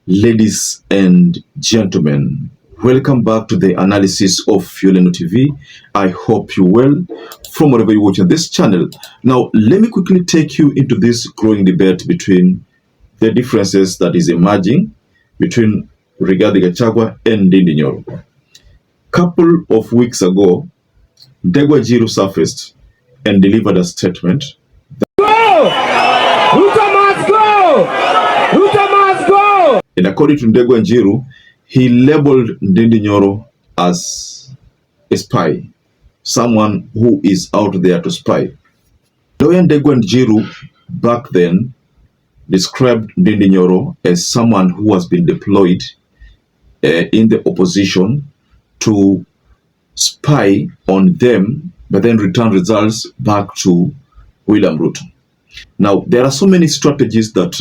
Ladies and gentlemen, welcome back to the analysis of YOLENO TV. I hope you're well from wherever you're watching this channel. Now, let me quickly take you into this growing debate between the differences that is emerging between Gachagua and NDINDI. Couple of weeks ago, Gachagua-Nyoro surfaced and delivered a statement. RUTO must go! RUTO must go! And according to Gachagua-Nyoro, he labeled NDINDI as a spy, someone who is out there to spy. Lawyer Gachagua-Nyoro back then described NDINDI as someone who has been deployed in the opposition to spy on them, but then return results back to William Ruto. Now, there are so many strategies that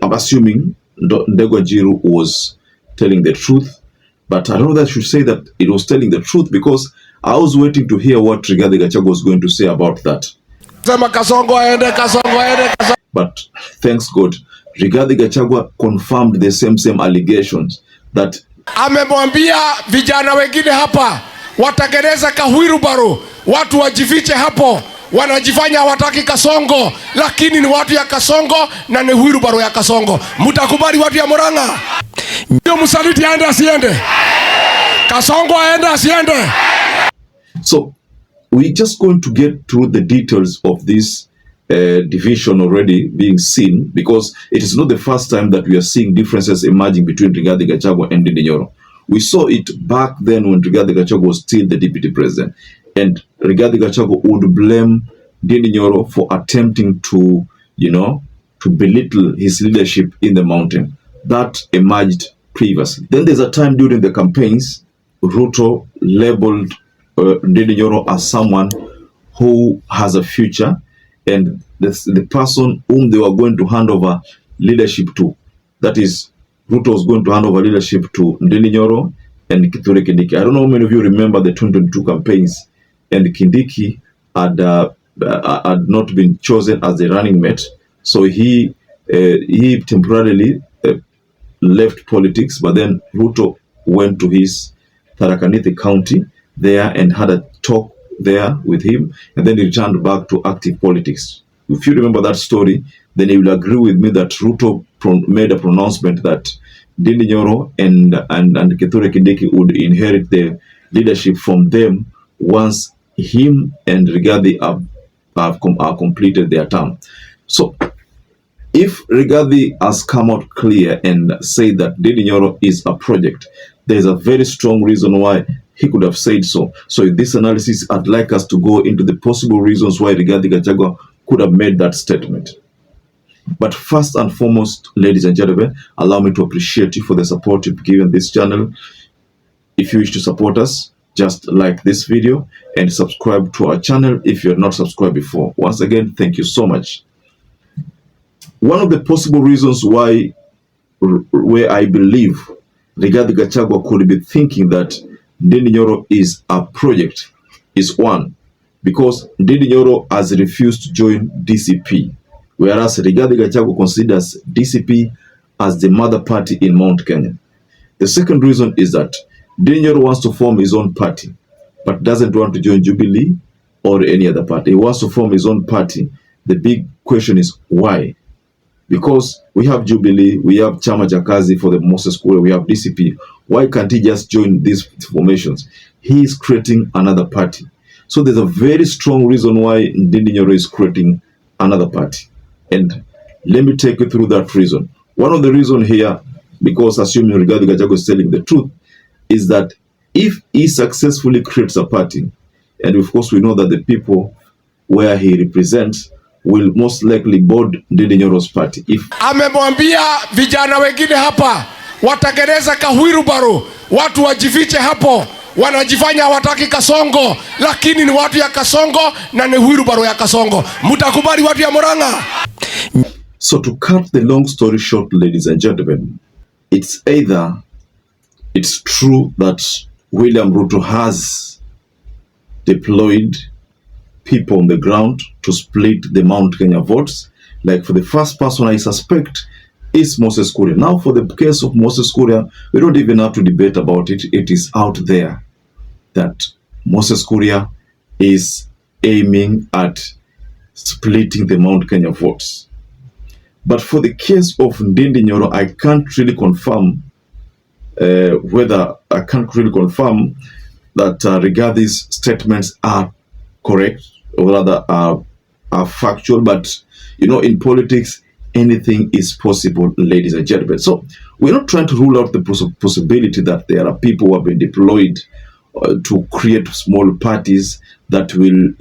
I'm assuming Gachagua-Nyoro was telling the truth, but I don't know that I should say that it was telling the truth, because I was waiting to hear what Gachagua was going to say about that. But thanks God, Gachagua confirmed the same allegations that amemwambia vijana wengine hapa watagereza ka wheelbarrow, watu wajifiche hapo, wanajifanya hawataki Kasongo, lakini ni watu ya Kasongo na ni wheelbarrow ya Kasongo. Mtakubali watu ya Murang'a? Ndio msaliti aende asiende? Kasongo aende asiende? So we're just going to get through the details of this division already being seen, because it is not the first time that we are seeing differences emerging between Gachagua and NDINDI. We saw it back then when Gachagua was still the deputy president, and Gachagua would blame NDINDI for attempting to, to belittle his leadership in the mountain. That emerged previously. Then there's a time during the campaigns, Ruto labeled NDINDI as someone who has a future, and the person whom they were going to hand over leadership to, that is, Ruto was going to hand over leadership to NDINDI and Kindiki. I don't know how many of you remember the 2022 campaigns, and Kindiki had not been chosen as the running mate, so he temporarily left politics, but then Ruto went to his Tharaka-Nithi county there and had a talk there with him, and then he returned back to active politics. If you remember that story, then you will agree with me that Ruto made a pronouncement that NDINDI and Kindiki would inherit the leadership from them once him and Rigathi have completed their term. So if Rigathi has come out clear and said that NDINDI is a project, there is a very strong reason why he could have said so. So in this analysis, I'd like us to go into the possible reasons why Gachagua could have made that statement. But first and foremost, ladies and gentlemen, allow me to appreciate you for the support you've given this channel. If you wish to support us, just like this video and subscribe to our channel if you're not subscribed before. Once again, thank you so much. One of the possible reasons why, where I believe Gachagua could be thinking that NDINDI is a project is one, because NDINDI has refused to join DCP, whereas Gachagua considers DCP as the mother party in Mount Kenya. The second reason is that NDINDI wants to form his own party, but doesn't want to join Jubilee or any other party. He wants to form his own party. The big question is why? Because we have Jubilee, we have Chama cha Kazi for the Moses Kuria, we have DCP. Why can't he just join these formations? He is creating another party. So there's a very strong reason why NDINDI is creating another party. And let me take you through that reason. One of the reasons here, because assuming Gachagua is telling the truth, is that if he successfully creates a party, and of course we know that the people where he represents will most likely board NDINDI's party. If amemwambia vijana wengine hapa watagereza ka wheelbarrow, watu wajifiche hapo, wanajifanya hawataki Kasongo, lakini ni watu ya Kasongo na ni wheelbarrow ya Kasongo. Mtakubali watu ya Murang'a? So to cut the long story short, ladies and gentlemen, it's either it's true that William Ruto has deployed people on the ground to split the Mount Kenya votes. Like for the first person, I suspect is Moses Kuria. Now, for the case of Moses Kuria, we don't even have to debate about it. It is out there that Moses Kuria is aiming at splitting the Mount Kenya votes. But for the case of NDINDI, I can't really confirm that Rigathie's statements are correct, or rather are factual. But you know, in politics, anything is possible, ladies and gentlemen. So we're not trying to rule out the possibility that there are people who have been deployed to create small parties that will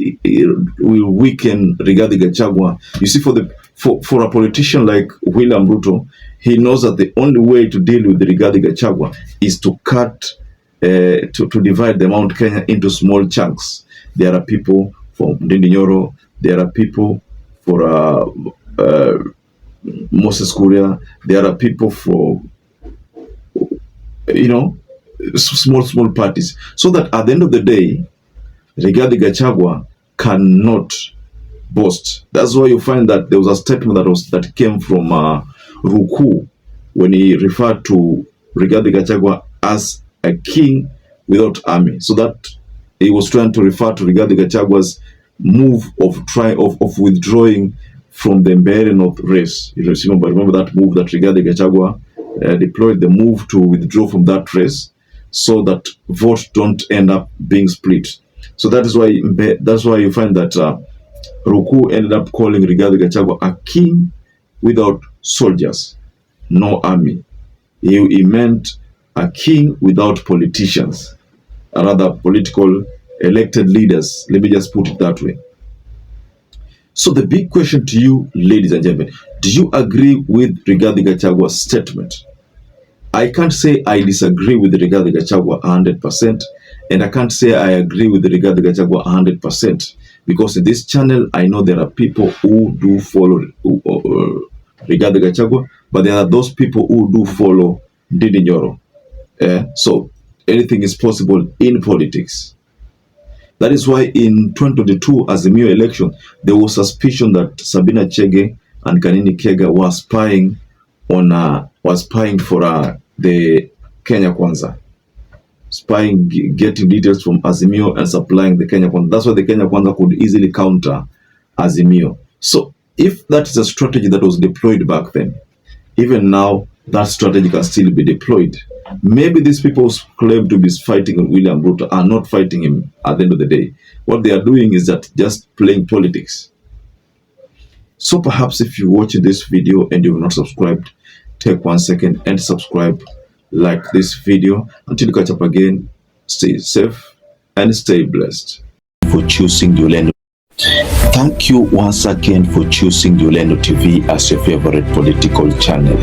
weaken Rigathi Gachagua. You see, for a politician like William Ruto, he knows that the only way to deal with Rigathi Gachagua is to to divide the Mount Kenya into small chunks. There are people for NDINDI, there are people for Moses Kuria, there are people for, you know, small parties, so that at the end of the day, Rigathi Gachagua cannot boast. That's why you find that there was a statement that came from Ruku when he referred to Rigathi Gachagua as a king without army. So that he was trying to refer to Rigathi Gachagua's move of withdrawing from the Mbeere North race. You remember that move that Rigathi Gachagua deployed, the move to withdraw from that race, so that votes don't end up being split. So that's why you find that Ruku ended up calling Rigathi Gachagua a king without soldiers, no army. He meant a king without politicians, or rather political elected leaders. Let me just put it that way. So the big question to you, ladies and gentlemen, do you agree with Rigathi Gachagua's statement? I can't say I disagree with Rigathi Gachagua 100%, and I can't say I agree with Rigathi Gachagua 100%, because in this channel, I know there are people who do follow Rigathi Gachagua, but there are those people who do follow NDINDI. So anything is possible in politics. That is why in 2022 Azimio election, there was suspicion that Sabina Chege and Kanini Kega were spying for the Kenya Kwanza, getting details from Azimio and supplying the Kenya Kwanza. That's why the Kenya Kwanza could easily counter Azimio. So if that is a strategy that was deployed back then, even now that strategy can still be deployed. Maybe these people who claim to be fighting William Ruto are not fighting him at the end of the day. What they are doing is that just playing politics. So perhaps if you watch this video and you have not subscribed, take 1 second and subscribe, like this video. Until we catch up again, stay safe and stay blessed. For choosing YOLENO. Thank you once again for choosing YOLENO TV as your favorite political channel.